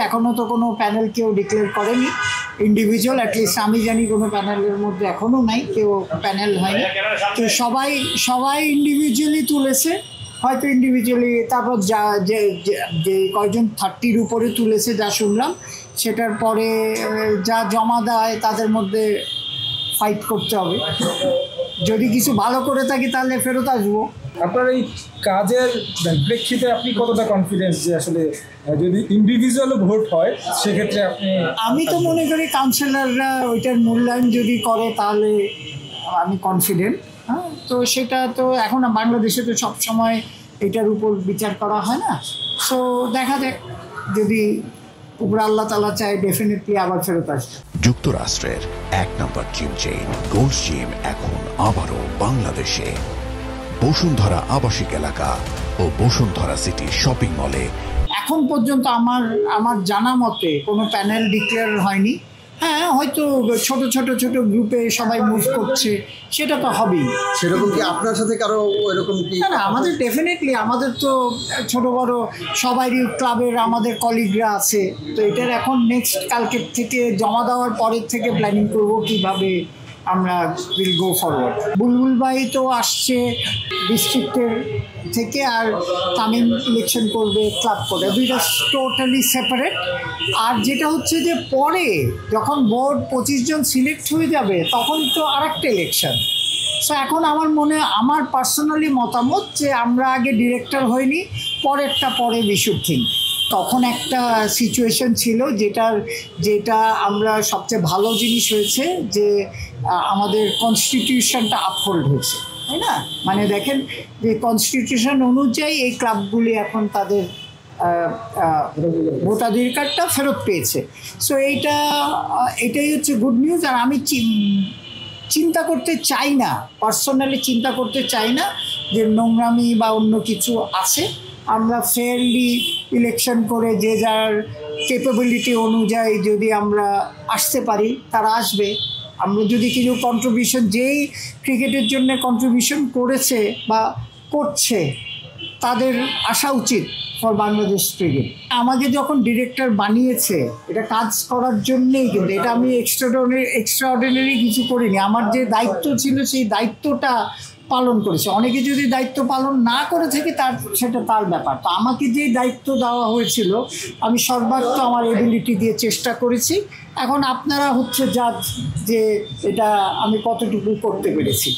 এখনও তো কোনো প্যানেল কেউ ডিক্লেয়ার করেনি ইন্ডিভিজুয়াল, অ্যাটলিস্ট আমি জানি কোনো প্যানেলের মধ্যে এখনও নাই, কেউ প্যানেল হয়নি। তো সবাই ইন্ডিভিজুয়ালি তুলেছে, হয়তো ইন্ডিভিজুয়ালি। তারপর যে কয়জন 30-র উপরে তুলেছে যা শুনলাম, সেটার পরে যা জমা দেয় তাদের মধ্যে ফাইট করতে হবে। যদি কিছু ভালো করে থাকি তাহলে ফেরত আসবো। আপনার এই কাজের প্রেক্ষিতে আপনি কতটা কনফিডেন্স যে আসলে যদি ইন্ডিভিজুয়াল ভোট হয় সেক্ষেত্রে আমি তো মনে করি কাউন্সিলররা ওইটার মূল্যায়ন যদি করে তাহলে আমি কনফিডেন্ট। হ্যাঁ, তো সেটা তো এখন বাংলাদেশে তো সবসময় এটার উপর বিচার করা হয় না। সো দেখা যাক, যদি উপর আল্লাহ তাআলা চায় ডেফিনেটলি আবার ফেরত আসবে। যুক্তরাষ্ট্রের 1 নম্বর জিম চেইন গোল্ডস জিম এখন আবারও বাংলাদেশে। বসুন্ধরা আবাসিক এলাকা ও বসুন্ধরা সিটি শপিং মলে। এখন পর্যন্ত আমার জানা মতে কোনো প্যানেল ডিক্লেয়ার হয়নি। হ্যাঁ, হয়তো ছোট গ্রুপে সবাই মুভ করছে, সেটা তো হবেই। সেরকম কি আপনার সাথে কারো এরকম কি? না, আমাদের ডেফিনেটলি, আমাদের তো ছোট বড় সবারই ক্লাবের আমাদের কলিগরা আছে। তো এটার এখন নেক্সট কালকের থেকে জমা দেওয়ার পরের থেকে প্ল্যানিং করব কিভাবে আমরা উইল গো ফরওয়ার্ড। বুলবুল ভাই তো আসছে ডিস্ট্রিক্টের থেকে, আর তামিম ইলেকশন করবে ক্লাব করে, দুইটা টোটালি সেপারেট। আর যেটা হচ্ছে যে পরে যখন বোর্ড 25 জন সিলেক্ট হয়ে যাবে তখন তো আরেকটা ইলেকশন। সো এখন আমার পার্সোনালি মতামত যে আমরা আগে ডিরেক্টর হইনি, পরেরটা পরে উই শুড থিংক। তখন একটা সিচুয়েশন ছিল যেটা আমরা সবচেয়ে ভালো জিনিস হয়েছে যে আমাদের কনস্টিটিউশনটা আপহোল্ড হয়েছে, তাই না? মানে দেখেন যে কনস্টিটিউশন অনুযায়ী এই ক্লাবগুলি এখন তাদের ভোটাধিকারটা ফেরত পেয়েছে। সো এটাই হচ্ছে গুড নিউজ। আর আমি চিন্তা করতে চাই না, পার্সোনালি চিন্তা করতে চাই না যে নোংরামি বা অন্য কিছু আছে। আমরা ফেয়ারলি ইলেকশন করে যে যার ক্যাপাবিলিটি অনুযায়ী যদি আমরা আসতে পারি তারা আসবে। আমরা যদি কিছু কন্ট্রিবিউশন, যেই ক্রিকেটের জন্য কন্ট্রিবিউশন করেছে বা করছে, তাদের আসা উচিত ফর বাংলাদেশ ক্রিকেট। আমাকে যখন ডিরেক্টর বানিয়েছে এটা কাজ করার জন্যেই, কিন্তু এটা আমি এক্সট্রাঅর্ডিনারি কিছু করিনি। আমার যে দায়িত্ব ছিল সেই দায়িত্বটা পালন করেছে। অনেকে যদি দায়িত্ব পালন না করে থাকে সেটা তার ব্যাপার। তো আমাকে যে দায়িত্ব দেওয়া হয়েছিল আমি সর্বাত্ম আমার এবিলিটি দিয়ে চেষ্টা করেছি। এখন আপনারা হচ্ছে জাজ যে এটা আমি কতটুকু করতে পেরেছি।